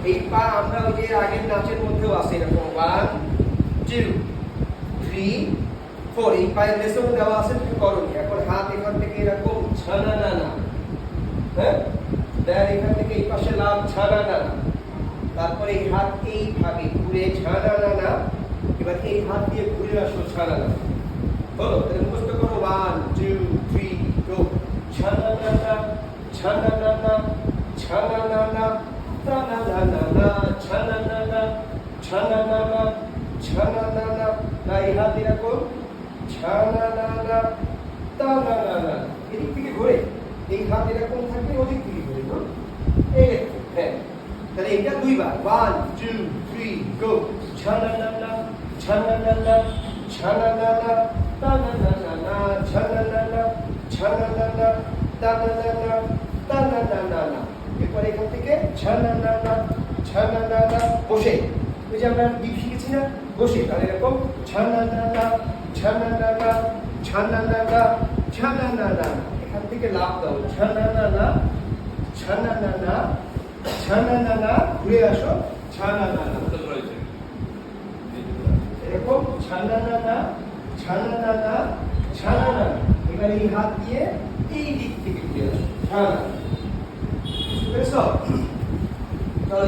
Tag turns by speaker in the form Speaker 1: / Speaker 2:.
Speaker 1: এই পা আমরা ওই যে আগের নাচের মধ্যেও আছে এরকম 1 2 3 4 এই পায়ের লেসন দেওয়া আছে তুমি করনি। এখন হাত এখান থেকে এরকম ছানা না না, হ্যাঁ দেন এখান থেকে এই পাশে লাভ ছানা না না, তারপরে এই হাত এইভাবে ঘুরে ছানা না না, এবার এই হাত দিয়ে ঘুরে আসো ছানা না। হলো? তাহলে মুখস্থ করো 1 2 3 গো। ছানা না না ছানা না না ছানা না না ছানা না না ছানা না না ছানা না না ছানা না না। না এই হাত এরকম ছানা না না তা না না না, এদিক থেকে ঘুরে এই হাত এরকম থাকবে, ওদিক থেকে ঘুরে না এই। হ্যাঁ, তাহলে এটা দুইবার 1 2 3 গো। ছানা না না ছানা না না ছানা না না তা না না না ছানা না না ছানা না না তা না না না তা না না না না। এরপর এখান থেকে ছানা না না ছানা না না বসে, ওই যে আমরা ডিপ শিখেছি না বসে, তাহলে এরকম ছানা না না ছানা না না ছানা না না ছানা না না। এখান থেকে লাভ দাও ছানা না না ছানা না না ছানা না না, ঘুরে আসো ছানা না না, এরকম ছানা না না ছানা না না ছানা না। এবার এই হাত দিয়ে এই দিক থেকে ঘুরে আসো ছানা। বুঝতে পেরেছ? তাহলে